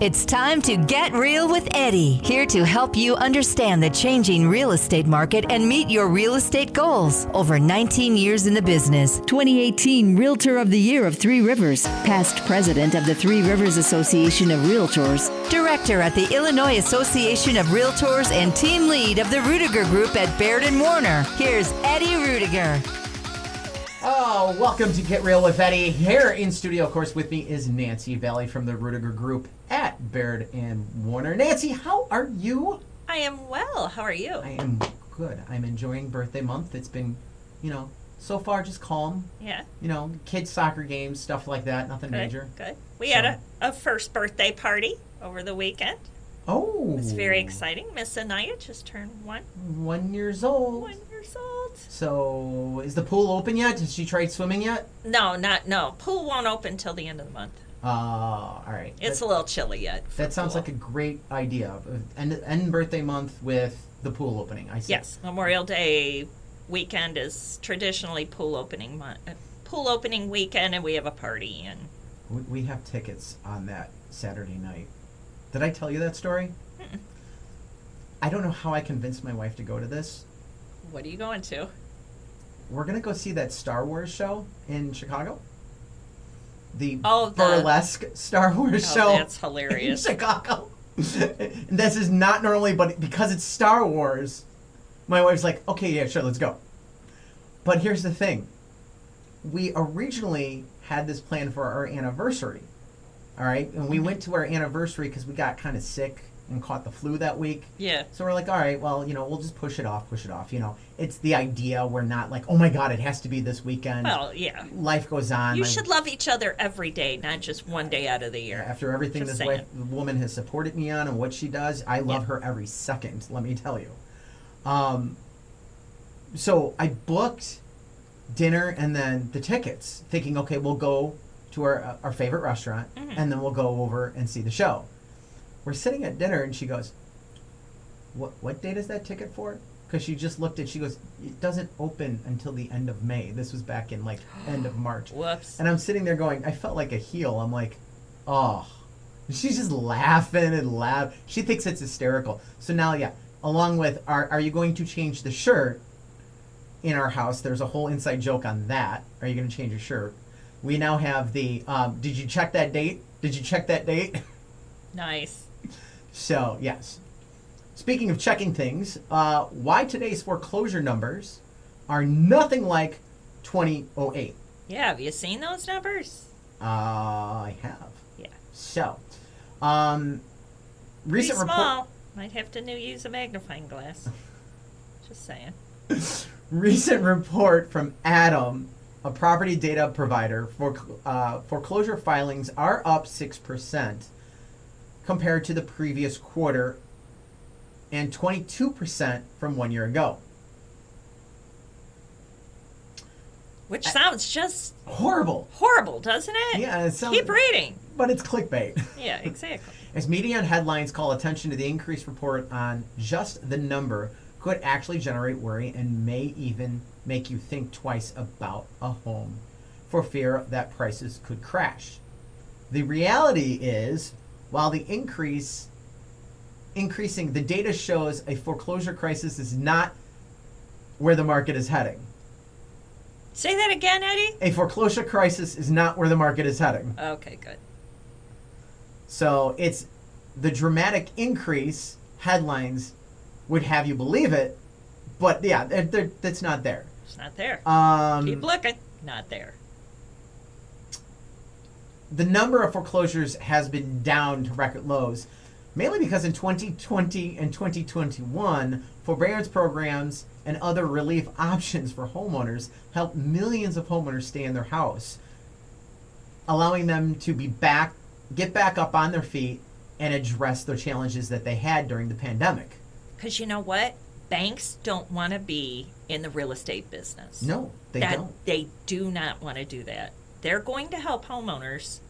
It's time to get real with Eddie, here to help you understand the changing real estate market and meet your real estate goals. Over 19 years in the business, 2018 Realtor of the Year of Three Rivers, past president of the Three Rivers Association of Realtors, director at the Illinois Association of Realtors, and team lead of the Ruettiger Group at Baird Warner. Here's Eddie Ruettiger. Oh, welcome to Get Real with Eddie. Here in studio, of course, with me is Nancy Valley from the Ruettiger Group at Baird and Warner. Nancy, how are you? I am well. How are you? I am good. I'm enjoying birthday month. It's been, so far just calm. Yeah. Kids' soccer games, stuff like that. Nothing major. Good. We had a first birthday party over the weekend. Oh. It was very exciting. Miss Anaya just turned 1 year old. 1 year old. So, is the pool open yet? Has she tried swimming yet? No. Pool won't open till the end of the month. All right. It's a little chilly yet. That sounds like a great idea. End birthday month with the pool opening. I see. Yes. Memorial Day weekend is traditionally pool opening weekend, and we have a party. And we have tickets on that Saturday night. Did I tell you that story? Mm-mm. I don't know how I convinced my wife to go to this. What are you going to? We're going to go see that Star Wars show in Chicago. The the burlesque Star Wars show. That's hilarious. In Chicago. And this is not normally, but because it's Star Wars, my wife's like, okay, yeah, sure, let's go. But here's the thing. We originally had this plan for our anniversary. All right? And we went to our anniversary because we got kind of sick and caught the flu that week. Yeah. So we're like, all right, well, we'll just push it off. It's the idea. We're not like, oh my God, it has to be this weekend. Well, yeah. Life goes on. You should love each other every day, not just one day out of the year. After everything Just this saying. woman has supported me on and what she does, I love her every second, let me tell you. So I booked dinner and then the tickets, thinking, okay, we'll go to our favorite restaurant, and then we'll go over and see the show. We're sitting at dinner, and she goes, what date is that ticket for? Because she just looked at, she goes, it doesn't open until the end of May. This was back in, end of March. Whoops. And I'm sitting there going, I felt like a heel. I'm like, oh. She's just laughing and laughing. She thinks it's hysterical. So now, along with, are you going to change the shirt in our house? There's a whole inside joke on that. Are you going to change your shirt? We now have the, did you check that date? Did you check that date? Nice. So, yes. Speaking of checking things, why today's foreclosure numbers are nothing like 2008. Yeah, have you seen those numbers? I have. Yeah. So, Pretty small. Might have to use a magnifying glass. Just saying. Recent report from Adam, a property data provider, for foreclosure filings are up 6% compared to the previous quarter and 22% from 1 year ago. Which sounds just horrible, doesn't it? Yeah, it sounds. Keep reading. But it's clickbait. Yeah, exactly. As media and headlines call attention to the increased report on just the number could actually generate worry and may even make you think twice about a home for fear that prices could crash. The reality is, while the increasing, the data shows a foreclosure crisis is not where the market is heading. Say that again, Eddie? A foreclosure crisis is not where the market is heading. Okay, good. So it's the dramatic increase, headlines would have you believe it, but that's not there. It's not there. Keep looking. Not there. The number of foreclosures has been down to record lows, mainly because in 2020 and 2021, forbearance programs and other relief options for homeowners helped millions of homeowners stay in their house, allowing them to get back up on their feet and address the challenges that they had during the pandemic. Because you know what? Banks don't want to be in the real estate business. No, they don't. They do not want to do that. They're going to help homeowners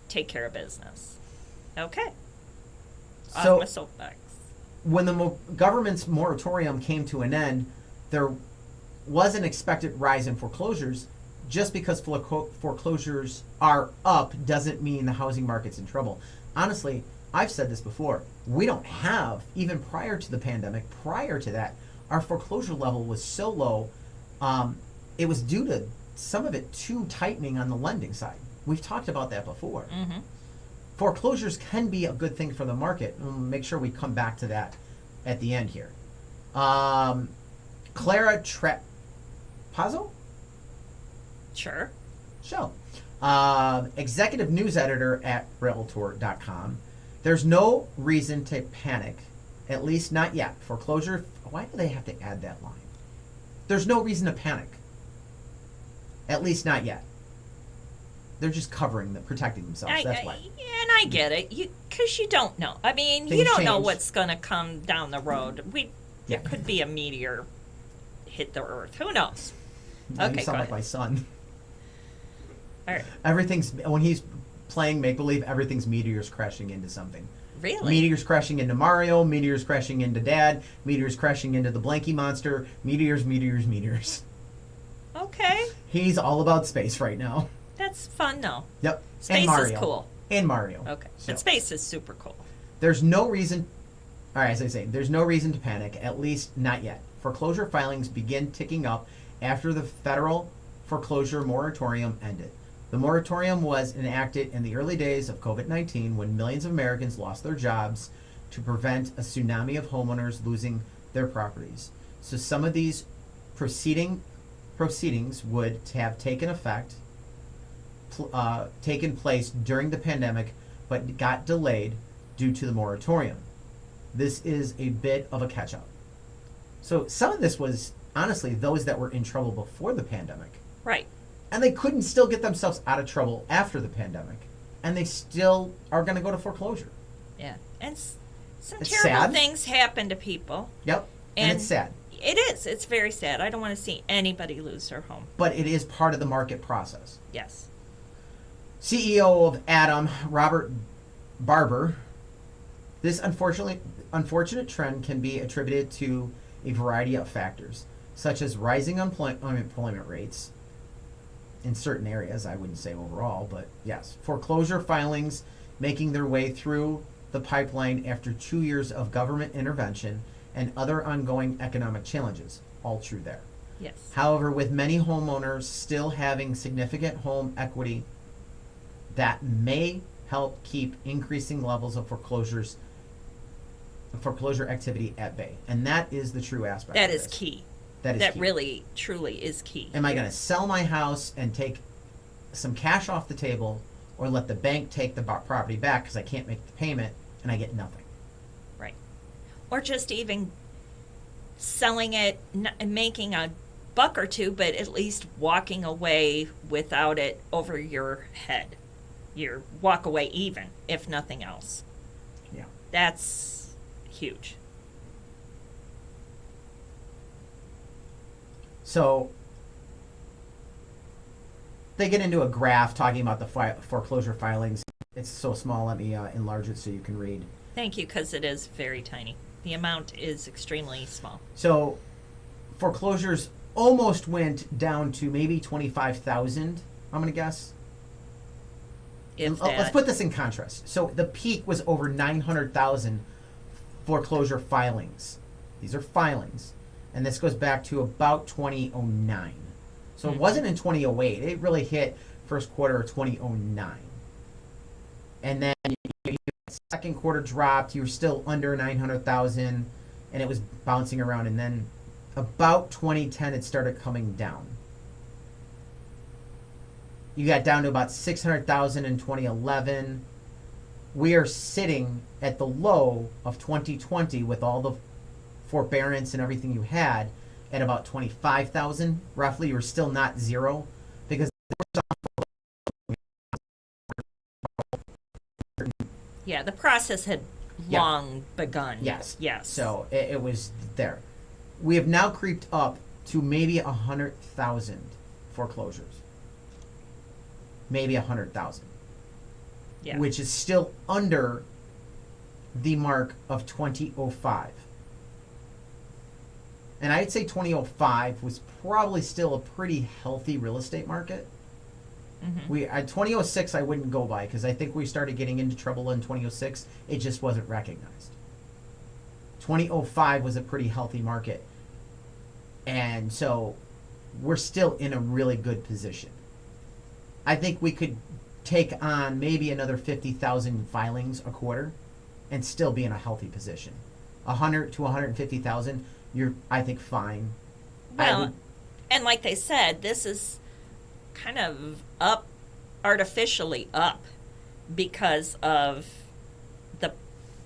take care of business. Okay. So, off my soapbox. When the government's moratorium came to an end, there was an expected rise in foreclosures, just because foreclosures are up doesn't mean the housing market's in trouble. Honestly, I've said this before. We don't have, even prior to the pandemic, prior to that, our foreclosure level was so low. It was due to some of it too tightening on the lending side. We've talked about that before. Mm-hmm. Foreclosures can be a good thing for the market. We'll make sure we come back to that at the end here. Clara Trepazzo? Sure. Show. Executive news editor at Realtor.com. There's no reason to panic, at least not yet. Foreclosure, why do they have to add that line? There's no reason to panic. At least not yet. They're just protecting themselves. That's why. Yeah, and I get it. Because you don't know. I mean, Things you don't know change. what's going to come down the road. Yeah. There could be a meteor hit the earth. Who knows? Now Okay, you sound go like my son. All right. When he's playing make believe, everything's meteors crashing into something. Really? Meteors crashing into Mario, meteors crashing into Dad, meteors crashing into the Blanky monster, meteors. Okay. He's all about space right now. That's fun, though. Yep. Space and Mario. is cool. And Mario. Okay. So, But space is super cool. there's no reason, all right, as I say, there's no reason to panic, at least not yet. Foreclosure filings begin ticking up after the federal foreclosure moratorium ended. The moratorium was enacted in the early days of COVID-19 when millions of Americans lost their jobs to prevent a tsunami of homeowners losing their properties. So some of these proceedings would have taken place during the pandemic, but got delayed due to the moratorium. This is a bit of a catch-up. So some of this was, honestly, those that were in trouble before the pandemic. Right. And they couldn't still get themselves out of trouble after the pandemic. And they still are going to go to foreclosure. Yeah. And some It's terrible sad. things happen to people. Yep. And it's sad. It is. It's very sad. I don't want to see anybody lose their home. But it is part of the market process. Yes. CEO of Adam, Robert Barber. This unfortunate trend can be attributed to a variety of factors, such as rising unemployment rates in certain areas. I wouldn't say overall, but yes. Foreclosure filings making their way through the pipeline after 2 years of government intervention and other ongoing economic challenges. All true there. Yes. However, with many homeowners still having significant home equity, that may help keep increasing levels of foreclosure activity at bay. And that is the true aspect. That of is this. key. That is That key. really, truly is key. Am I going to sell my house and take some cash off the table, or let the bank take the property back because I can't make the payment and I get nothing? Right. Or just even selling it and making a buck or two, but at least walking away without it over your head. You walk away even, if nothing else. Yeah. That's huge. So they get into a graph talking about the foreclosure filings. It's so small. Let me enlarge it so you can read. Thank you, because it is very tiny. The amount is extremely small. So foreclosures almost went down to maybe 25,000, I'm going to guess. If Let's that, put this in contrast. So the peak was over 900,000 foreclosure filings. These are filings. And this goes back to about 2009. So it wasn't in 2008. It really hit first quarter of 2009. And then second quarter dropped. You were still under 900,000, and it was bouncing around. And then about 2010, it started coming down. You got down to about 600,000 in 2011. We are sitting at the low of 2020 with all the forbearance and everything you had at about 25,000 roughly. You're still not zero because yeah, the process had Yeah. long begun. yes, Yes. So it was there. We have now creeped up to maybe 100,000 foreclosures, maybe 100,000, Yeah. which is still under the mark of 2005. And I'd say 2005 was probably still a pretty healthy real estate market. 2006 I wouldn't go by because I think we started getting into trouble in 2006. It just wasn't recognized. 2005 was a pretty healthy market. And so we're still in a really good position. I think we could take on maybe another 50,000 filings a quarter and still be in a healthy position. 100 to 150,000, you're, I think, fine. Well, and like they said, this is kind of up, artificially up, because of the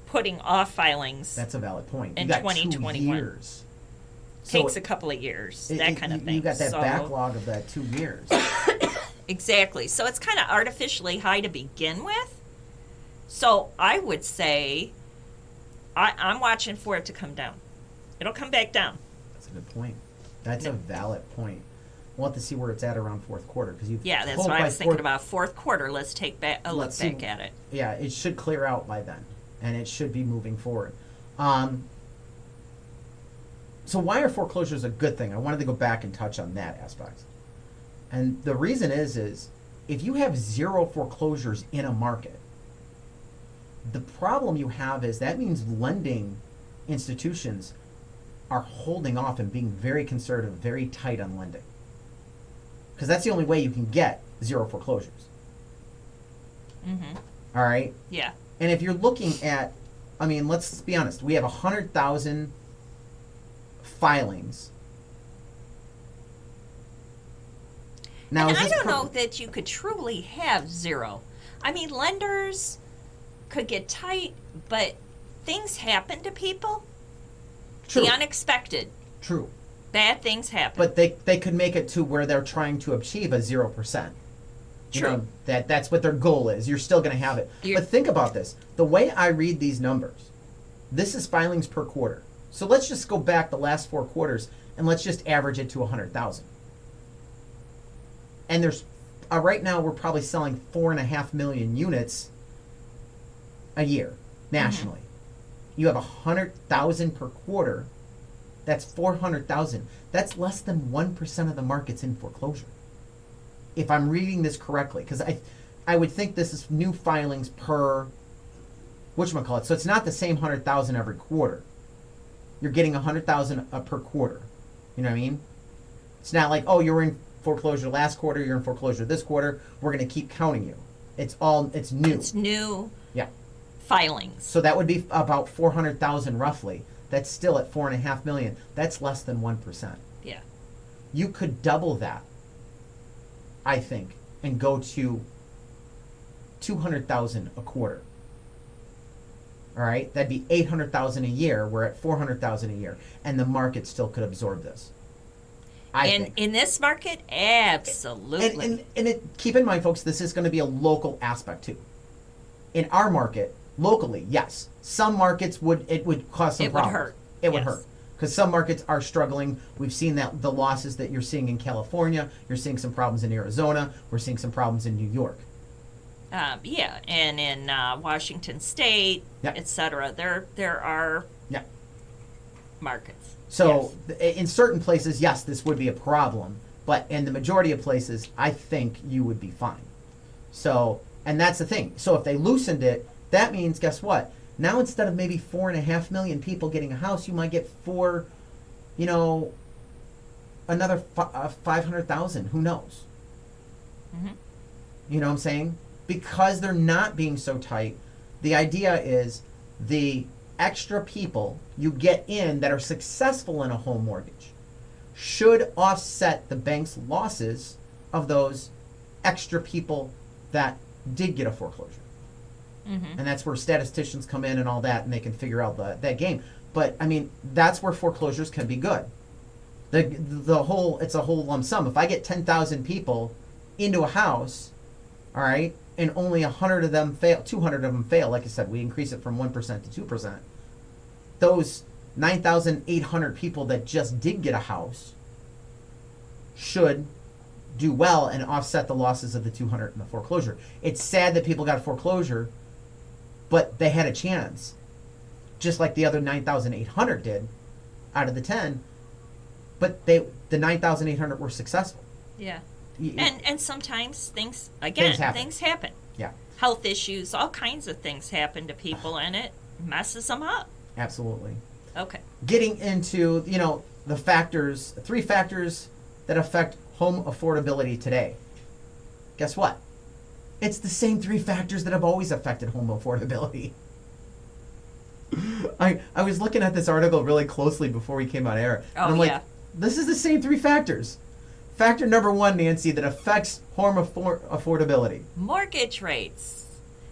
putting off filings. That's a valid point. In you got 2021. 2 years. Takes So a couple of years, that kind of thing. You got that So- backlog of that 2 years. Exactly. So it's kind of artificially high to begin with. So I would say I'm watching for it to come down. It'll come back down. That's a good point. That's a valid point. We'll have to see where it's at around fourth quarter because you've Yeah, that's told what I by was thinking fourth- about. Fourth quarter, let's take back a look Let's see. back at it. Yeah, it should clear out by then, and it should be moving forward. So why are foreclosures a good thing? I wanted to go back and touch on that aspect. And the reason is if you have 0 foreclosures in a market, the problem you have is that means lending institutions are holding off and being very conservative, very tight on lending. Because that's the only way you can get 0 foreclosures. Mm-hmm. All right? Yeah. And if you're looking at, I mean, let's be honest, we have 100,000 filings. Now, And is I this don't know that you could truly have 0. I mean, lenders could get tight, but things happen to people. True. The unexpected. True. Bad things happen. But they could make it to where they're trying to achieve a 0%. You True. know, that's what their goal is. You're still going to have it. But think about this. The way I read these numbers, this is filings per quarter. So let's just go back the last 4 quarters and let's just average it to 100,000. And there's right now we're probably selling 4.5 million units a year nationally. You have 100,000 per quarter. That's 400,000. That's less than 1% of the market's in foreclosure. If I'm reading this correctly, because I would think this is new filings per whatchamacallit. So it's not the same 100,000 every quarter. You're getting 100,000 per quarter. You know what I mean? It's not like, oh, you were in foreclosure last quarter, you're in foreclosure this quarter. We're going to keep counting you. It's new. It's new Yeah. filings. So that would be about 400,000 roughly. That's still at 4.5 million. That's less than 1%. Yeah. You could double that, I think, and go to 200,000 a quarter. All right, that'd be 800,000 a year. We're at 400,000 a year, and the market still could absorb this. I think. In this market, absolutely. And keep in mind, folks, this is going to be a local aspect too. In our market, locally, yes, some markets it would cause some It would problems. hurt. It would Yes. hurt because some markets are struggling. We've seen that the losses that you're seeing in California, you're seeing some problems in Arizona, we're seeing some problems in New York. Yeah, and in Washington State, Yeah. et cetera, there are Yeah. markets. So in certain places, yes, this would be a problem, but in the majority of places, I think you would be fine. So, and that's the thing. So if they loosened it, that means, guess what? Now instead of maybe 4.5 million people getting a house, you might get another 500,000. Who knows? Mhm. You know what I'm saying? Because they're not being so tight, the idea is the extra people you get in that are successful in a home mortgage should offset the bank's losses of those extra people that did get a foreclosure. Mm-hmm. And that's where statisticians come in and all that, and they can figure out that game. But I mean, that's where foreclosures can be good. It's a whole lump sum. If I get 10,000 people into a house, all right, and only 100 of them fail, 200 of them fail, like I said, we increase it from 1% to 2%. Those 9,800 people that just did get a house should do well and offset the losses of the 200 in the foreclosure. It's sad that people got a foreclosure, but they had a chance, just like the other 9,800 did out of the 10. but the 9,800 were successful. Yeah. Y- And sometimes things Things happen. happen. Yeah, Health issues, all kinds of things happen to people, and it messes them up. absolutely. Okay. Getting into, the factors, 3 factors that affect home affordability today. Guess what? It's the same 3 factors that have always affected home affordability. I was looking at this article really closely before we came on air. Oh, and I'm yeah. like, this is the same 3 factors. Factor number 1, Nancy, that affects home affordability. Mortgage rates.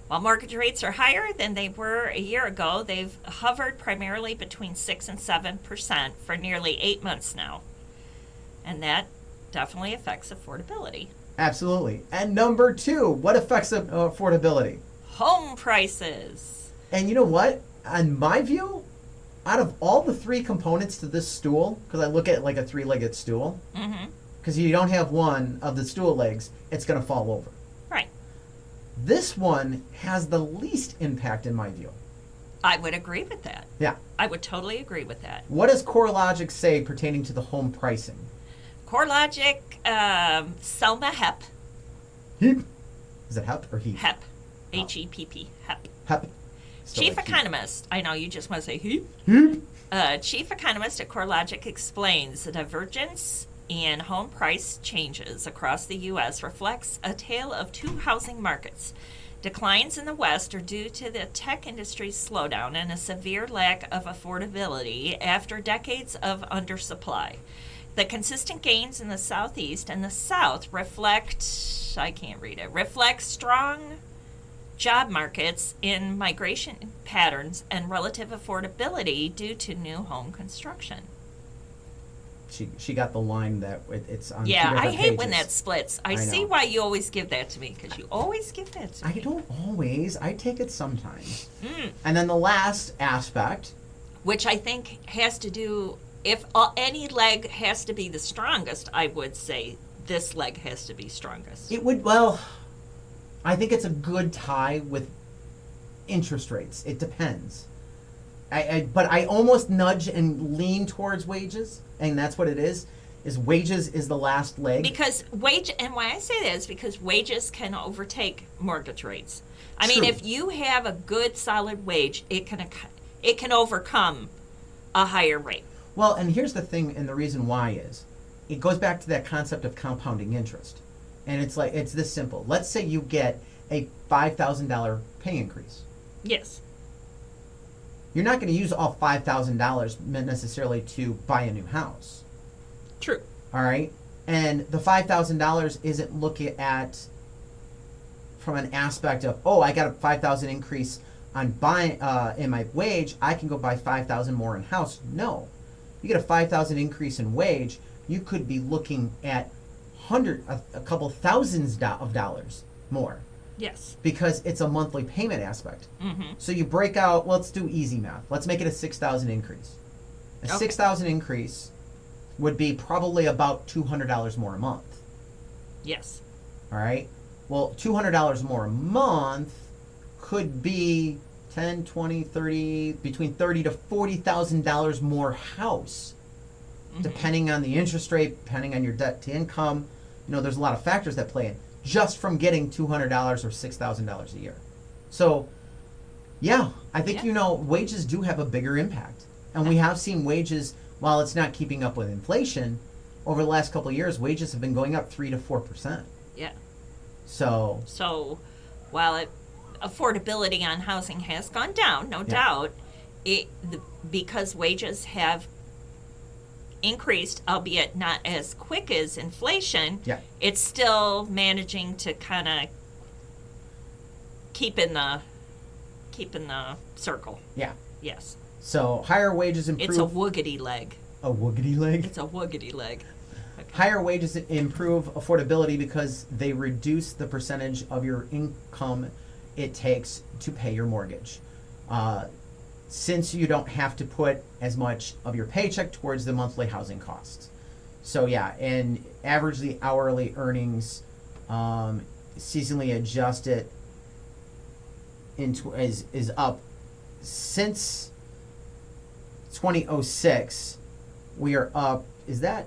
While mortgage rates are higher than they were a year ago, they've hovered primarily between 6 and 7% for nearly 8 months now. And that definitely affects affordability. Absolutely. And number 2, what affects affordability? Home prices. And you know what? On my view, out of all the 3 components to this stool, because I look at it like a 3-legged stool, Mm-hmm. because you don't have one of the stool legs, it's going to fall over. Right. This one has the least impact in my view. I would agree with that. Yeah. I would totally agree with that. What does CoreLogic say pertaining to the home pricing? CoreLogic, Selma Hepp, HEP. Is it HEP or HEP? HEP, H-E-P-P, HEP. HEP. Still Chief like HEP. economist, I know you just want to say HEP. HEP. Chief economist at CoreLogic explains the divergence in home price changes across the U.S. reflects a tale of 2 housing markets. Declines in the West are due to the tech industry's slowdown and a severe lack of affordability after decades of undersupply. The consistent gains in the Southeast and the South reflect strong job markets in migration patterns and relative affordability due to new home construction. She got the line that it's on. Yeah, 2 I different hate when pages. that splits. I I see know. why you always give that to me, because you always give that to me. I don't always. I take it sometimes. Mm. And then the last aspect. Which I think has to do, if any leg has to be the strongest, I would say this leg has to be strongest. It would, I think it's a good tie with interest rates. It depends. But I almost nudge and lean towards wages, and that's what it is wages is the last leg. Because and why I say that is because wages can overtake mortgage rates. I mean, True. if you have a good solid wage, it can overcome a higher rate. Well, and here's the thing, and the reason why is, it goes back to that concept of compounding interest. And it's this simple. Let's say you get a $5,000 pay increase. Yes. You're not going to use all $5,000 necessarily to buy a new house. True. All right? And the $5,000 isn't looking at from an aspect of, oh, I got a $5,000 increase on buying in my wage, I can go buy $5,000 more in house. No. You get a $5,000 increase in wage, you could be looking at a couple thousands of dollars more. Yes. Because it's a monthly payment aspect. Mm-hmm. So you break out, let's do easy math. Let's make it a $6,000 increase. A Okay. $6,000 increase would be probably about $200 more a month. Yes. All right? Well, $200 more a month could be 10, 20, 30, between $30,000 to $40,000 more house, depending on the interest rate, depending on your debt to income. There's a lot of factors that play in just from getting $200 or $6,000 a year. So, yeah, I think, wages do have a bigger impact. And we have seen wages, while it's not keeping up with inflation, over the last couple of years, wages have been going up 3 to 4%. Yeah. So while affordability on housing has gone down, no doubt, because wages have increased, albeit not as quick as inflation, yeah. it's still managing to kind of keep in the circle. Yeah. Yes. So higher wages improve. It's a woogity leg. A woogity leg? It's a woogity leg. Okay. Higher wages improve affordability because they reduce the percentage of your income it takes to pay your mortgage. Since you don't have to put as much of your paycheck towards the monthly housing costs. So yeah, and average the hourly earnings seasonally adjusted is up since 2006. We are up is that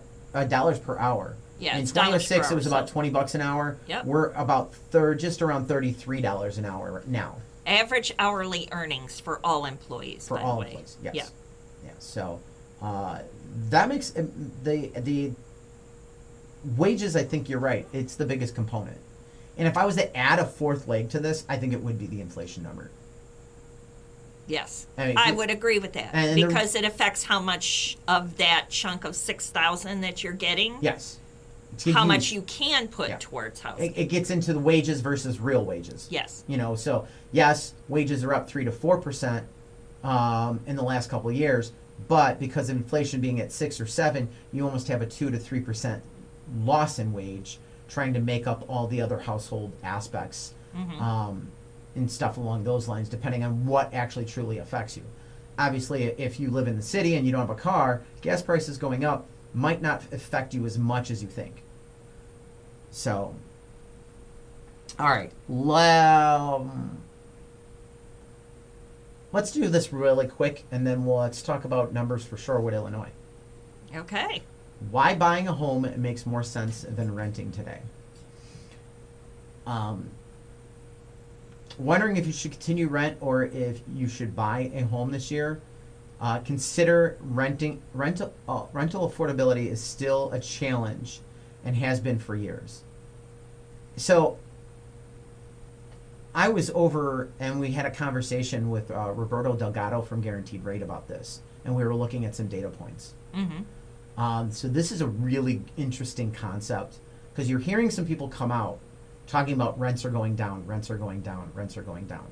dollars per hour? Yeah, in it's dollars per 2006 it hour, was about so- $20 an hour. Yep. We're about just around $33 an hour now Average hourly earnings for all employees, for by all the way. employees. Yes. Yeah. Yeah. So that makes the wages. I think you're right. It's the biggest component. And if I was to add a fourth leg to this, I think it would be the inflation number. Yes, I mean, I would agree with that and the- because it affects how much of that chunk of 6,000 that you're getting. Yes. It's How huge. much you can put Yeah. towards housing. It gets into the wages versus real wages. Yes. So yes, wages are up 3 to 4% in the last couple of years, but because of inflation being at 6 or 7, you almost have a 2 to 3% loss in wage, trying to make up all the other household aspects and stuff along those lines, depending on what actually truly affects you. Obviously, if you live in the city and you don't have a car, gas prices going up might not affect you as much as you think. So, all right, let's do this really quick, and then let's talk about numbers for Shorewood, Illinois. Okay. Why buying a home makes more sense than renting today. Wondering if you should continue rent or if you should buy a home this year. Consider rental affordability is still a challenge and has been for years. So I was over and we had a conversation with Roberto Delgado from Guaranteed Rate about this, and we were looking at some data points. So this is a really interesting concept because you're hearing some people come out talking about rents are going down, rents are going down, rents are going down.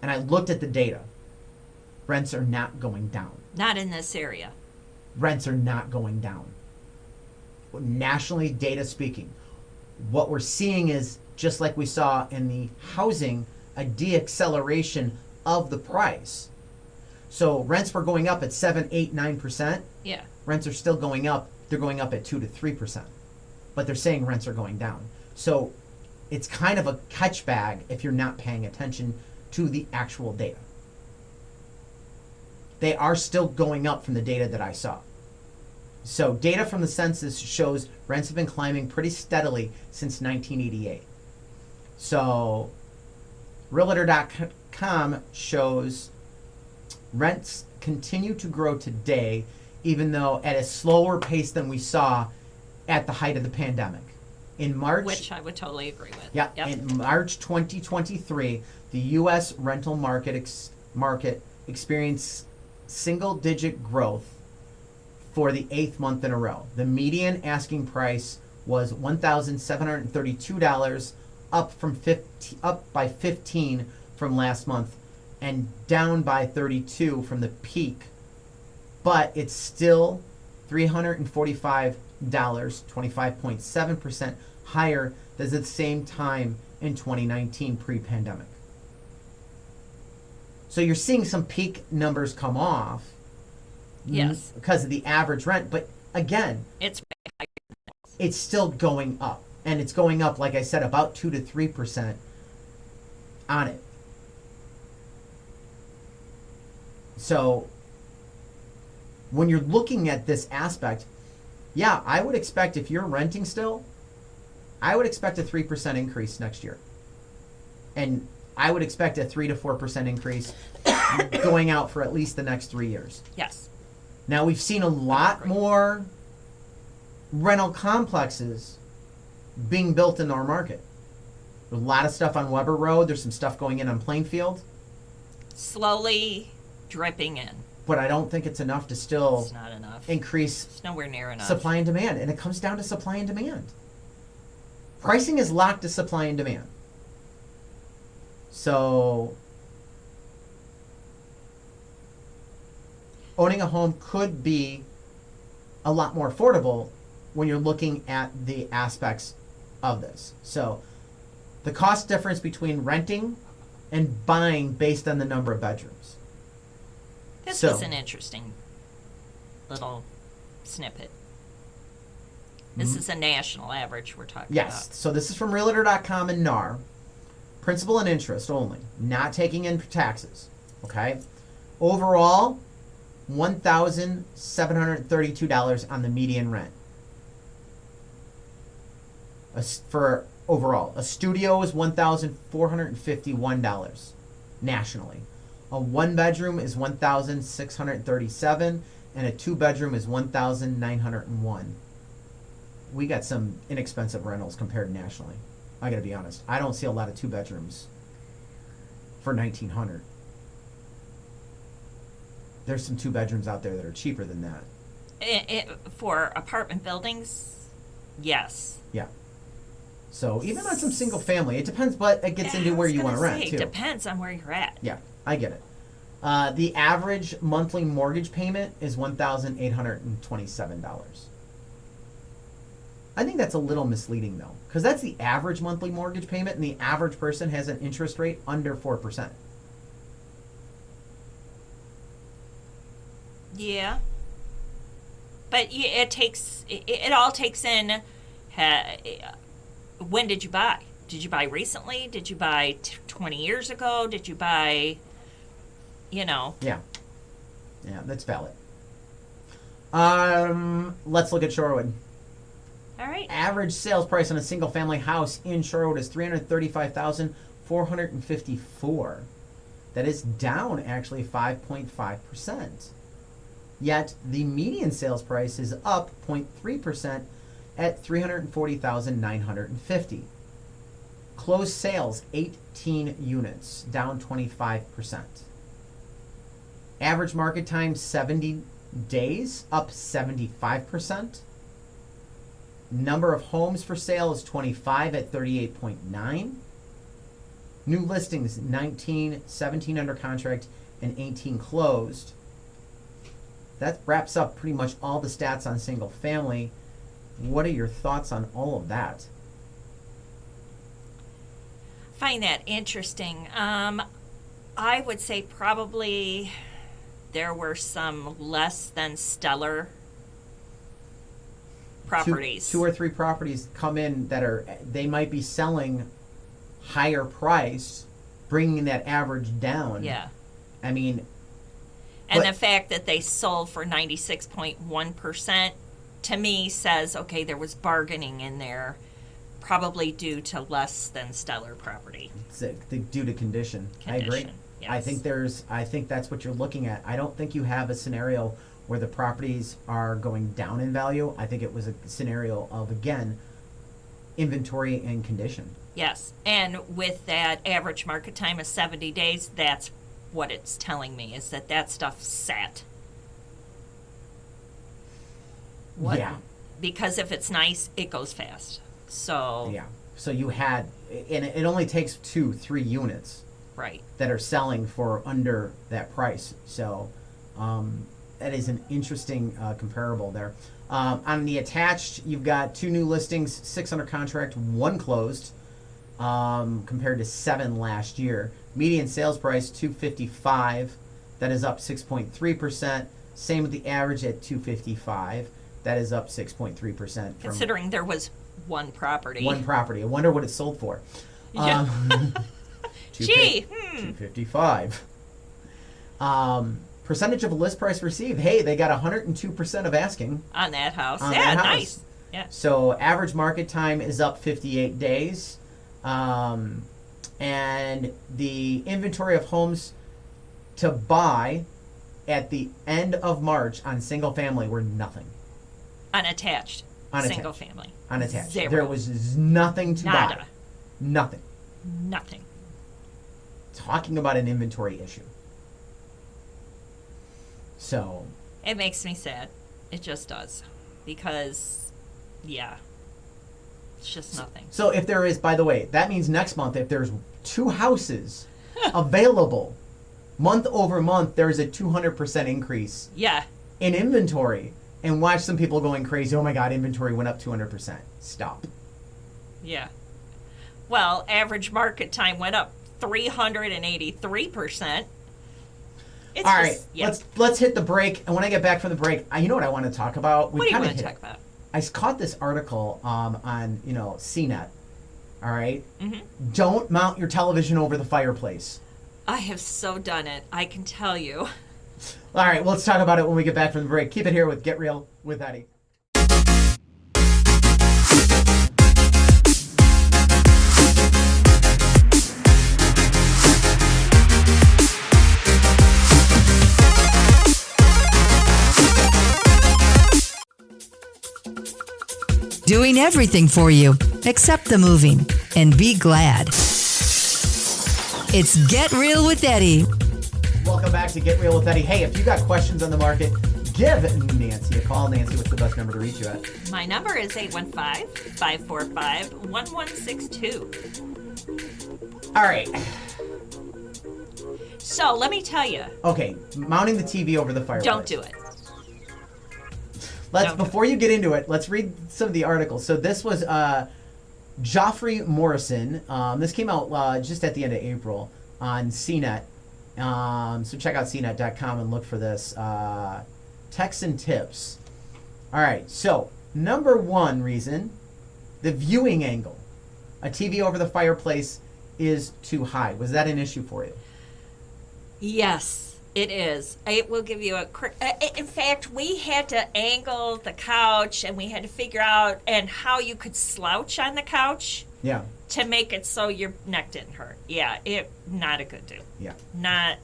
And I looked at the data. Rents are not going down. Not in this area. Rents are not going down. Nationally, data speaking, what we're seeing is, just like we saw in the housing, a deacceleration of the price. So rents were going up at 7, 8, 9%. Yeah. Rents are still going up. They're going up at 2 to 3%. But they're saying rents are going down. So it's kind of a catch bag if you're not paying attention to the actual data. They are still going up from the data that I saw. So data from the census shows rents have been climbing pretty steadily since 1988. So Realtor.com shows rents continue to grow today, even though at a slower pace than we saw at the height of the pandemic. In March, Which I would totally agree with. yeah, Yep. in March 2023, the U.S. rental market experienced single-digit growth for the 8th month in a row. The median asking price was $1,732, up by 15 from last month, and down by 32 from the peak. But it's still $345, 25.7% higher than the same time in 2019 pre-pandemic. So you're seeing some peak numbers come off. Yes. Because of the average rent, but again, It's it's still going up, and it's going up, like I said, about 2 to 3% on it. So when you're looking at this aspect, yeah, I would expect, if you're renting still, I would expect a 3% increase next year, and I would expect a 3 to 4% increase going out for at least the next 3 years. yes. Now, we've seen a lot more rental complexes being built in our market. There's a lot of stuff on Weber Road. There's some stuff going in on Plainfield. Slowly dripping in. But I don't think it's enough to still It's not enough. increase It's nowhere near enough. supply and demand. And it comes down to supply and demand. Pricing is locked to supply and demand. So owning a home could be a lot more affordable when you're looking at the aspects of this. So the cost difference between renting and buying based on the number of bedrooms. This So- was an interesting little snippet. This is a national average we're talking Yes. about. So this is from Realtor.com and NAR. Principal and interest only, not taking in taxes. Okay. Overall, $1,732 on the median rent. For overall, a studio is $1,451 nationally. A one bedroom is $1,637, and a two bedroom is $1,901. We got some inexpensive rentals compared nationally. I gotta be honest. I don't see a lot of two bedrooms for $1,900. There's some two bedrooms out there that are cheaper than that. For apartment buildings, yes. Yeah. So even on some single family, it depends, but it gets into where you want to rent too. It depends on where you're at. Yeah, I get it. The average monthly mortgage payment is $1,827. I think that's a little misleading though, because that's the average monthly mortgage payment, and the average person has an interest rate under 4%. Yeah. But it all takes in. When did you buy? Did you buy recently? Did you buy 20 years ago? Did you buy, Yeah. Yeah, that's valid. Let's look at Shorewood. All right. Average sales price on a single family house in Shorewood is $335,454. That is down actually 5.5%. Yet the median sales price is up 0.3% at $340,950. Closed sales 18 units, down 25%. Average market time 70 days, up 75%. Number of homes for sale is 25 at 38.9. New listings 19, 17 under contract, and 18 closed. That wraps up pretty much all the stats on single family. What are your thoughts on all of that? Find that interesting. I would say probably there were some less than stellar properties. Two or three properties come in that they might be selling higher price, bringing that average down. Yeah. I mean, and the fact that they sold for 96.1% to me says, okay, there was bargaining in there, probably due to less than stellar property. Due to condition. I agree. Yes. I think that's what you're looking at. I don't think you have a scenario where the properties are going down in value. I think it was a scenario of, again, inventory and condition. Yes, and with that average market time of 70 days, that's what it's telling me, is that stuff sat. What? Yeah. Because if it's nice, it goes fast. So. Yeah. So you had, and it only takes 2-3 units. Right. That are selling for under that price. So that is an interesting comparable there. On the attached, you've got 2 new listings, 6 under contract, 1 closed, compared to 7 last year. Median sales price $255. That is up 6.3%. Same with the average at $255. That is up 6.3%. Considering there was one property. One property. I wonder what it sold for. Yeah. Gee. $255. Percentage of list price received. Hey, they got 102% of asking. On that house. On yeah, that house. Nice. Yeah. So average market time is up 58 days. And the inventory of homes to buy at the end of March on single family were nothing. Unattached. Single family. Unattached. 0. There was nothing to Nada. buy. Nothing. Nothing. Talking about an inventory issue. So. It makes me sad. It just does. Because, yeah. It's just nothing. So if there is, by the way, that means next month, if there's 2 houses available, month over month, there's a 200% increase. Yeah. In inventory. And watch some people going crazy. Oh my God, inventory went up 200%. Stop. Yeah. Well, average market time went up 383%. All right, let's hit the break. And when I get back from the break, you know what I want to talk about? What do you want to talk about? I caught this article on CNET. All right? Mm-hmm. Don't mount your television over the fireplace. I have so done it. I can tell you. All right, well, let's talk about it when we get back from the break. Keep it here with Get Real with Eddie. Doing everything for you except the moving. And be glad. It's Get Real with Eddie. Welcome back to Get Real with Eddie. Hey, if you got questions on the market, give Nancy a call. Nancy, what's the best number to reach you at? My number is 815-545-1162. All right. So let me tell you. Okay, mounting the TV over the fireplace. Don't do it. Before you get into it, let's read some of the articles. So this was Geoffrey Morrison. This came out just at the end of April on CNET. So check out cnet.com and look for this. Texan tips. All right, so number one reason, the viewing angle. A TV over the fireplace is too high. Was that an issue for you? Yes. It is. It will give you a quick. In fact, we had to angle the couch, and we had to figure out and how you could slouch on the couch. Yeah. To make it so your neck didn't hurt. Yeah, not a good do. Yeah. Not.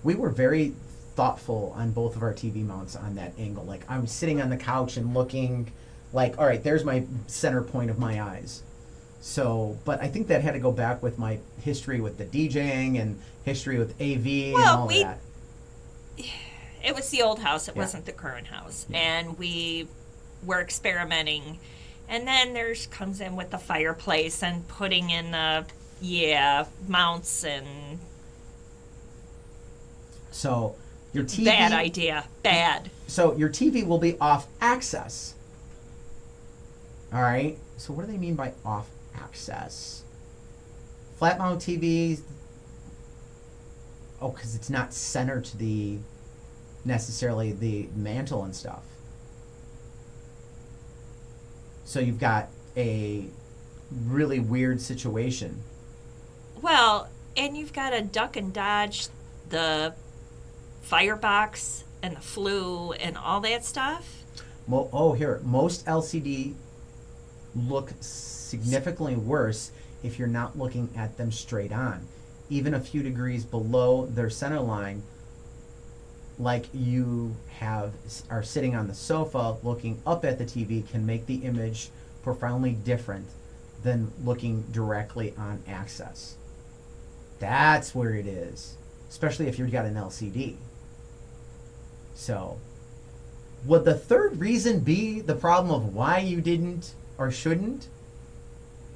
We were very thoughtful on both of our TV mounts on that angle. Like I was sitting on the couch and looking, like, all right, there's my center point of my eyes. So, but I think that had to go back with my history with the DJing and history with AV and all that. It was the old house. It wasn't the current house. Yeah. And we were experimenting. And then comes in with the fireplace and putting in the, mounts and... So, your TV... Bad idea. Bad. So, your TV will be off access. All right? So, what do they mean by off access? Flat mount TVs... Oh, because it's not centered to necessarily the mantle and stuff. So you've got a really weird situation. Well, and you've got to duck and dodge the firebox and the flue and all that stuff. Here. Most LCD look significantly worse if you're not looking at them straight on. Even a few degrees below their center line, like you are sitting on the sofa looking up at the TV, can make the image profoundly different than looking directly on access. That's where it is, especially if you've got an LCD. So, would the third reason be the problem of why you didn't or shouldn't?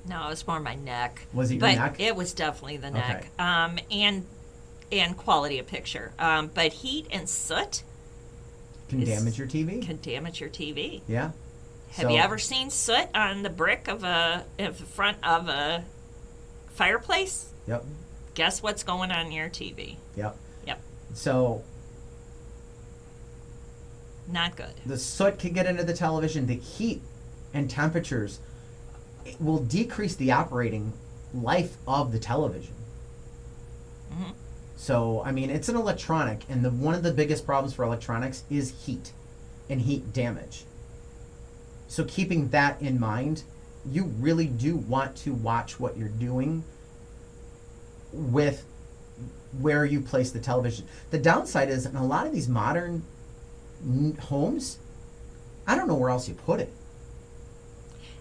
No, it was more my neck. Was it your neck? It was definitely the neck. Okay. And quality of picture. But heat and soot can damage your TV. Can damage your TV. Yeah. Have you ever seen soot on the brick of the front of a fireplace? Yep. Guess what's going on in your TV? Yep. Yep. So not good. The soot can get into the television. The heat and temperatures will decrease the operating life of the television. Mm-hmm. So, I mean, it's an electronic, and one of the biggest problems for electronics is heat and heat damage. So keeping that in mind, you really do want to watch what you're doing with where you place the television. The downside is, in a lot of these modern homes, I don't know where else you put it.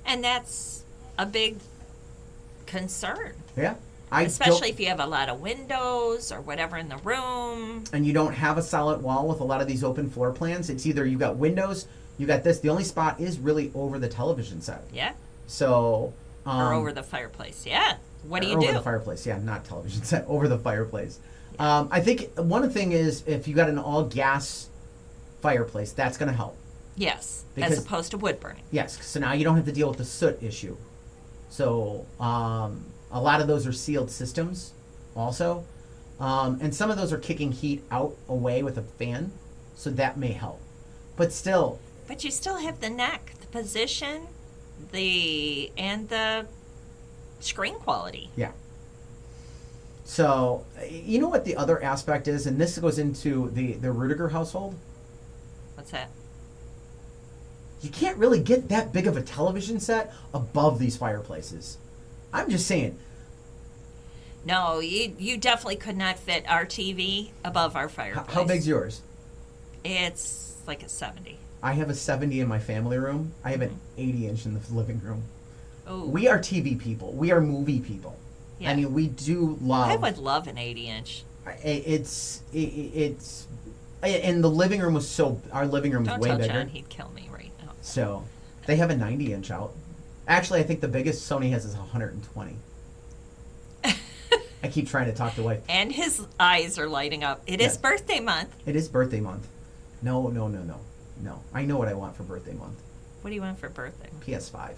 And that's a big concern. Yeah. Especially if you have a lot of windows or whatever in the room. And you don't have a solid wall with a lot of these open floor plans. It's either you got windows, you got this. The only spot is really over the television set. Yeah. So. Or over the fireplace. Yeah. What do you do? Over the fireplace. Yeah, not television set. Over the fireplace. Yeah. I think one thing is if you got an all gas fireplace, that's going to help. Yes. As opposed to wood burning. Yes. So now you don't have to deal with the soot issue. So. A lot of those are sealed systems also. And some of those are kicking heat away with a fan. So that may help. But still. But you still have the neck, the position, and the screen quality. Yeah. So, you know what the other aspect is, and this goes into the Ruettiger household. What's that? You can't really get that big of a television set above these fireplaces. I'm just saying. No, you definitely could not fit our TV above our fireplace. How big's yours? It's like a 70. I have a 70 in my family room. I have an 80-inch in the living room. Oh, We are TV people. We are movie people. yeah. I mean, we do love. I would love an 80-inch. It's and the living room was our living room was Don't way tell bigger. John, he'd kill me right now. So they have a 90-inch out. Actually, I think the biggest Sony has is 120. I keep trying to talk the wife. And his eyes are lighting up. It is Yes. birthday month. It is birthday month. No. I know what I want for birthday month. What do you want for birthday? PS5.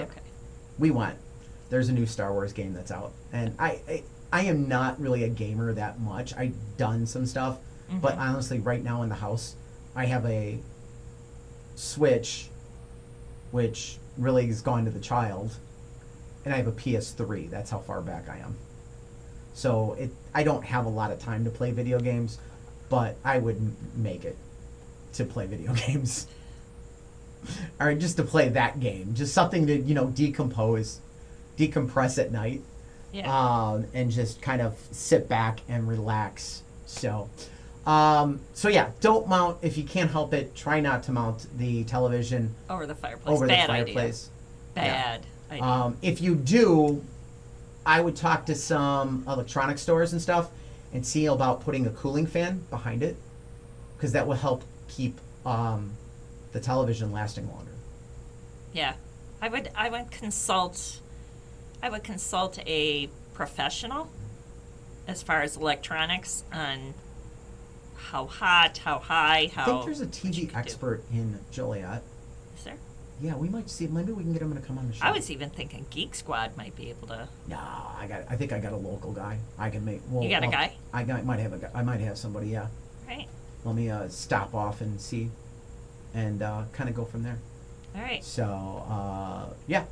Okay. There's a new Star Wars game that's out, and I am not really a gamer that much. I've done some stuff, but honestly, right now in the house, I have a Switch, which really has gone to the child, and I have a PS3. That's how far back I am. So I don't have a lot of time to play video games, but I would make it to play video games. Or just to play that game. Just something to, decompress at night. Yeah. And just kind of sit back and relax. So yeah, don't mount, if you can't help it, try not to mount the television Over the fireplace. over Bad the fireplace. idea. Bad idea. If you do, I would talk to some electronic stores and stuff and see about putting a cooling fan behind it, because that will help keep the television lasting longer. Yeah. I would consult a professional as far as electronics on how hot, how high, how I think there's a what you TV could do. expert in Joliet. Is there? Yeah, we might see. Maybe we can get him to come on the show. I was even thinking Geek Squad might be able to. Nah, I think I got a local guy. I can make. You got a guy? I might have a guy. I might have somebody. Yeah. Right. Let me stop off and see, and kind of go from there. All right. So yeah,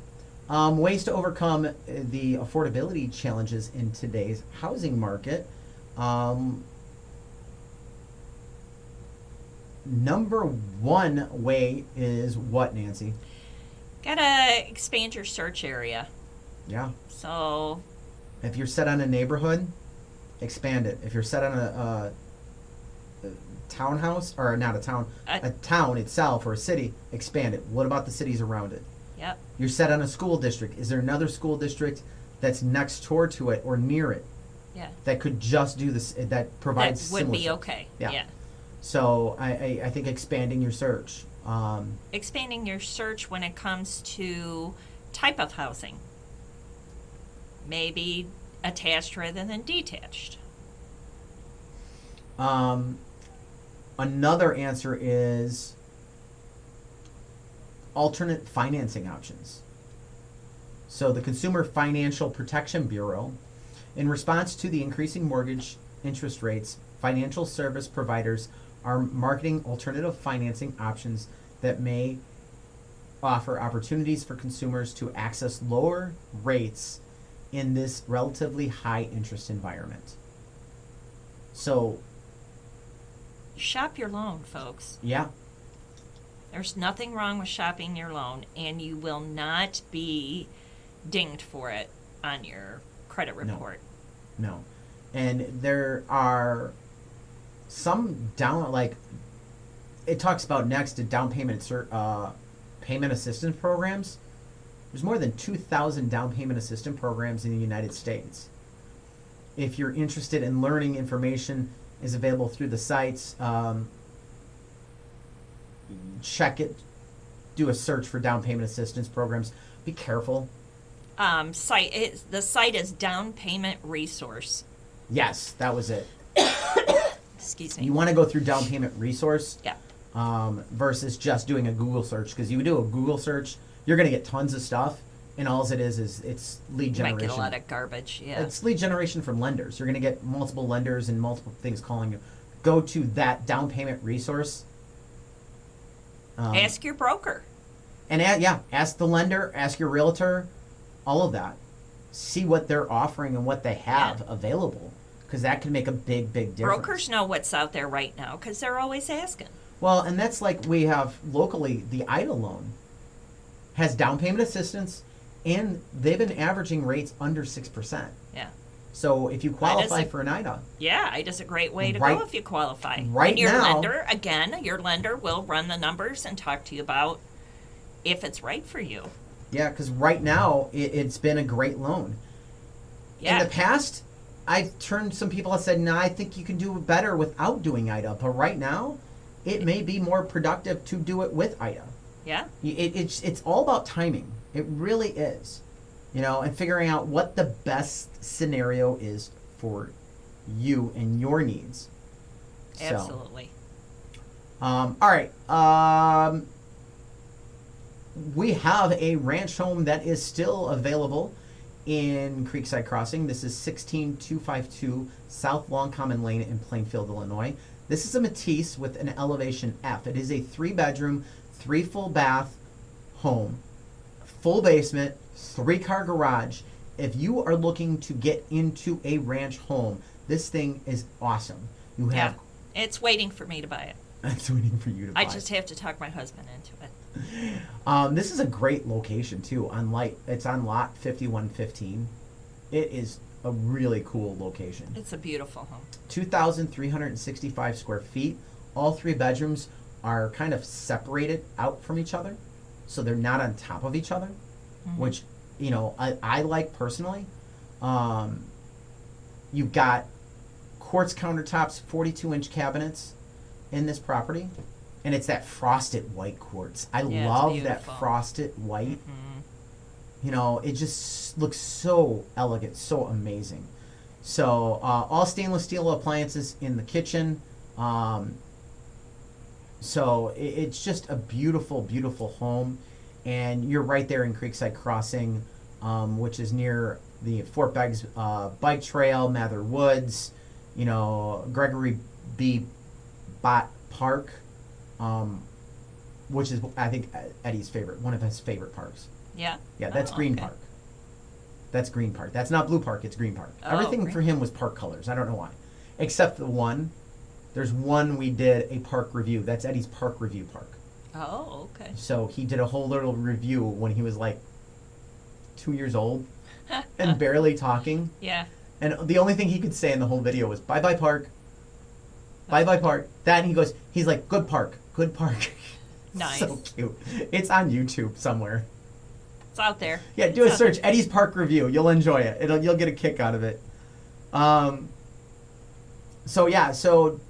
ways to overcome the affordability challenges in today's housing market. Number one way is what, Nancy? Gotta expand your search area. Yeah. So, If you're set on a neighborhood, expand it. If you're set on a townhouse, or not a town, a town itself or a city, expand it. What about the cities around it? yep. You're set on a school district. Is there another school district that's next door to it or near it Yeah. that could just do this, that provides That would similar be stuff? okay. Yeah. Yeah. So I think expanding your search. Expanding your search when it comes to type of housing. Maybe attached rather than detached. Another answer is alternate financing options. So the Consumer Financial Protection Bureau, in response to the increasing mortgage interest rates, financial service providers are marketing alternative financing options that may offer opportunities for consumers to access lower rates in this relatively high interest environment. So, Shop your loan, folks. yeah, There's nothing wrong with shopping your loan, and you will not be dinged for it on your credit report. no. And there are some it talks about next to down payment payment assistance programs. There's more than 2,000 down payment assistance programs in the United States. If you're interested in learning, information is available through the sites. Check it. Do a search for down payment assistance programs. Be careful. The site is Down Payment Resource. Yes, that was it. Excuse me. You want to go through down payment resource. Yeah. Versus just doing a Google search, because you do a Google search, you're going to get tons of stuff, and all it is it's lead You might generation. get a lot of garbage. Yeah. It's lead generation from lenders. You're going to get multiple lenders and multiple things calling you. Go to that down payment resource. Ask your broker. And ask the lender, ask your realtor, all of that. see what they're offering and what they have available, because that can make a big difference. Brokers know what's out there right now because they're always asking. Well, and that's like we have locally, the IDA loan has down payment assistance, and they've been averaging rates under 6%. Yeah. So if you qualify for an IDA. Yeah, IDA's a great way to Right- go if you qualify. right and your now- lender, again, your lender will run the numbers and talk to you about if it's right for you. Yeah, because right now it's been a great loan. Yeah. In the past, I've turned some people and said, no, I think you can do better without doing IDA. But right now, it may be more productive to do it with IDA. Yeah. It's all about timing. It really is. You know, and figuring out what the best scenario is for you and your needs. Absolutely. All right. We have a ranch home that is still available in Creekside Crossing. This is 16252 South Long Common Lane in Plainfield, Illinois. This is a Matisse with an elevation F. It is a 3-bedroom, 3 full bath home, full basement, 3-car garage. If you are looking to get into a ranch home, this thing is awesome. You have It's waiting for me to buy it. It's waiting for you to buy. I just have to talk my husband into it. This is a great location too. It's on lot 5115. It is a really cool location. It's a beautiful home. 2,365 square feet. All 3 bedrooms are kind of separated out from each other, so they're not on top of each other, which I like personally. You've got quartz countertops, 42-inch cabinets in this property, and it's that frosted white quartz. I love that frosted white. It just looks so elegant, so amazing. So all stainless steel appliances in the kitchen. So it's just a beautiful home, and you're right there in Creekside Crossing, which is near the Fort Beggs bike trail, Mather Woods, Gregory B. Bott Park, which is, I think, Eddie's one of his favorite parks. Yeah. Yeah, that's Green Park. That's Green Park. That's not Blue Park, it's Green Park. Everything for him was park colors. I don't know why. Except the one. There's one we did a park review. That's Eddie's park review park. Oh, okay. So he did a whole little review when he was like 2 years old and barely talking. Yeah. And the only thing he could say in the whole video was, bye-bye park. Bye-bye park. That, and he's like, good park. Good park. Nice. So cute. It's on YouTube somewhere. It's out there. Yeah, do a search. Eddie's Park Review. You'll enjoy it. You'll get a kick out of it. So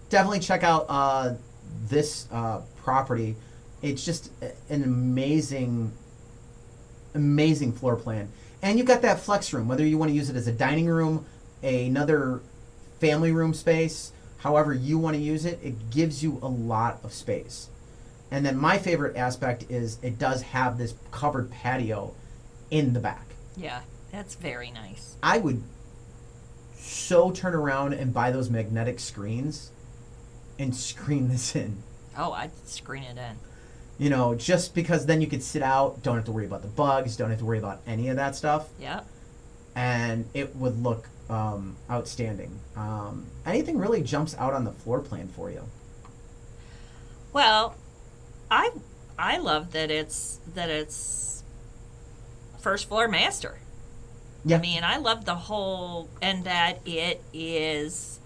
definitely check out this property. It's just an amazing floor plan. And you've got that flex room, whether you want to use it as a dining room, another family room space, however you want to use it, it gives you a lot of space. And then my favorite aspect is it does have this covered patio in the back. Yeah, that's very nice. I would so turn around and buy those magnetic screens and screen this in. Oh, I'd screen it in. Just because then you could sit out, don't have to worry about the bugs, don't have to worry about any of that stuff. Yeah. And it would look outstanding. Anything really jumps out on the floor plan for you? Well, I love that it's first floor master. Yeah. I mean, I love the whole, and that it is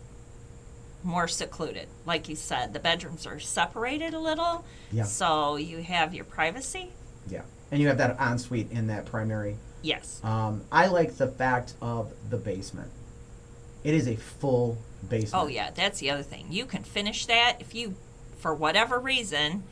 more secluded. Like you said, the bedrooms are separated a little. Yeah. So you have your privacy. Yeah. And you have that ensuite in that primary. Yes. I like the fact of the basement. It is a full basement. Oh, yeah. That's the other thing. You can finish that if you, for whatever reason,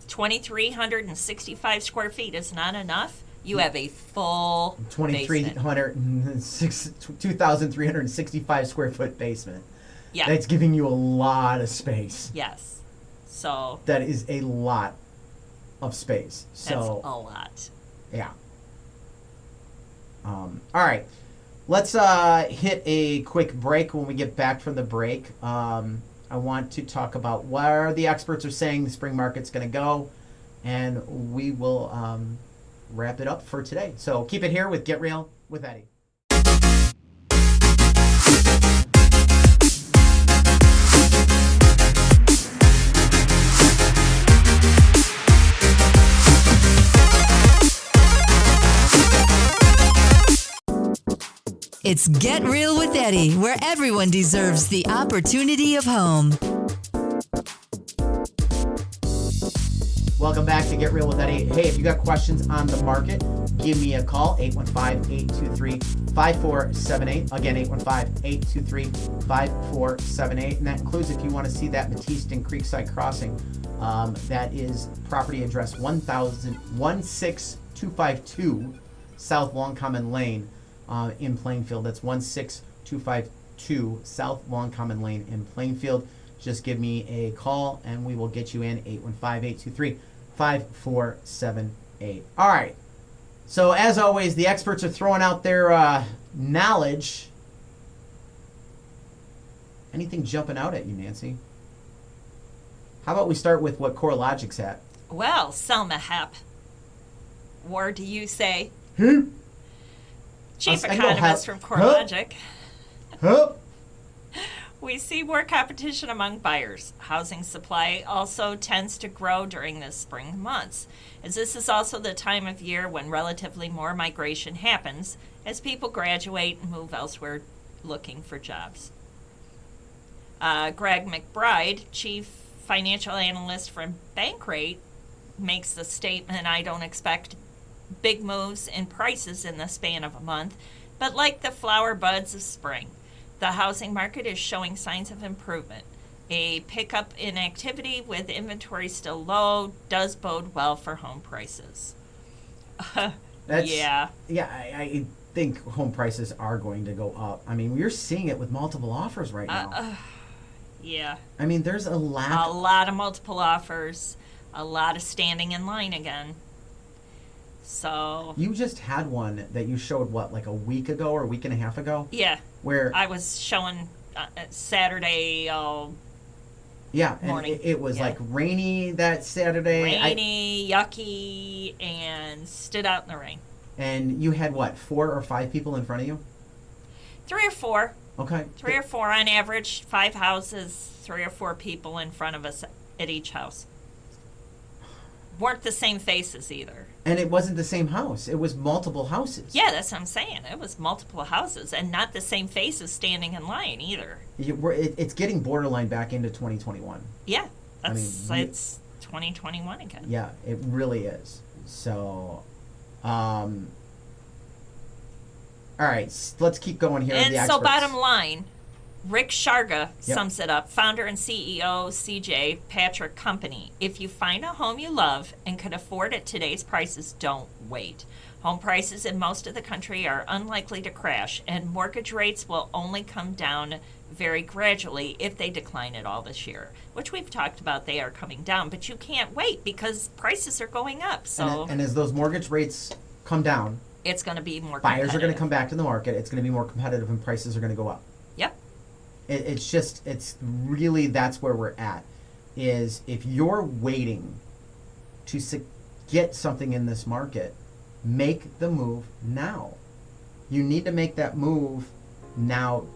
2,365 square feet is not enough. You have a full 2,365 square foot basement. Yeah. That's giving you a lot of space. Yes. So. That is a lot of space. That's So a lot. yeah. All right. Let's hit a quick break. When we get back from the break, I want to talk about where the experts are saying the spring market's going to go, and we will wrap it up for today. So keep it here with Get Real with Eddie. It's Get Real with Eddie, where everyone deserves the opportunity of home. Welcome back to Get Real with Eddie. Hey, if you got questions on the market, give me a call, 815-823-5478. Again, 815-823-5478. And that includes if you want to see that Batiste and Creekside Crossing. That is property address 16252 South Long Common Lane in Plainfield. That's 16252 South Long Common Lane in Plainfield. Just give me a call and we will get you in, 815-823-5478. All right. So as always, the experts are throwing out their knowledge. Anything jumping out at you, Nancy? How about we start with what CoreLogic's at? Well, Selma Hep. Or do you say? Chief economist from CoreLogic. We see more competition among buyers. Housing supply also tends to grow during the spring months, as this is also the time of year when relatively more migration happens as people graduate and move elsewhere looking for jobs. Greg McBride, chief financial analyst from Bankrate, makes the statement, "I don't expect big moves in prices in the span of a month, but like the flower buds of spring, the housing market is showing signs of improvement. A pickup in activity with inventory still low does bode well for home prices." Yeah. Yeah, I think home prices are going to go up. I mean, we're seeing it with multiple offers right now. Yeah. I mean, there's a lack. A lot of multiple offers, a lot of standing in line again. So. You just had one that you showed, what, like a week ago or a week and a half ago? Yeah. Where I was showing Saturday yeah, morning. And it was like rainy that Saturday. Rainy, yucky, and stood out in the rain. And you had, what, 4 or 5 people in front of you? 3 or 4. Okay. 3 or 4 on average, 5 houses, 3 or 4 people in front of us at each house. Weren't the same faces either. And it wasn't the same house. It was multiple houses. Yeah, that's what I'm saying. It was multiple houses and not the same faces standing in line either. It's getting borderline back into 2021. Yeah, it's 2021 again. Yeah, it really is. So, all right, let's keep going here. And the so experts. bottom line, Rick Sharga sums it up, founder and CEO, CJ Patrick Company. If you find a home you love and can afford at today's prices, don't wait. Home prices in most of the country are unlikely to crash, and mortgage rates will only come down very gradually if they decline at all this year, which we've talked about. They are coming down, but you can't wait because prices are going up. So and as those mortgage rates come down, it's going to be more buyers are going to come back to the market. It's going to be more competitive, and prices are going to go up. Yep. It's really, that's where we're at, is if you're waiting to get something in this market, make the move now. You need to make that move now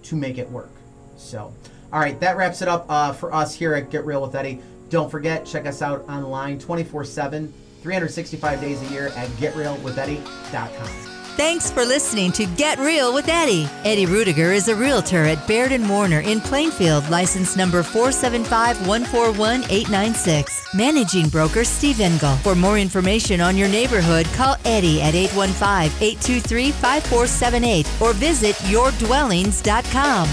to make it work. So, all right, that wraps it up for us here at Get Real with Eddie. Don't forget, check us out online 24/7, 365 days a year at getrealwitheddy.com. Thanks for listening to Get Real with Eddie. Eddie Ruettiger is a realtor at Baird Warner in Plainfield, license number 475141896. Managing broker Steve Engel. For more information on your neighborhood, call Eddie at 815-823-5478 or visit yourdwellings.com.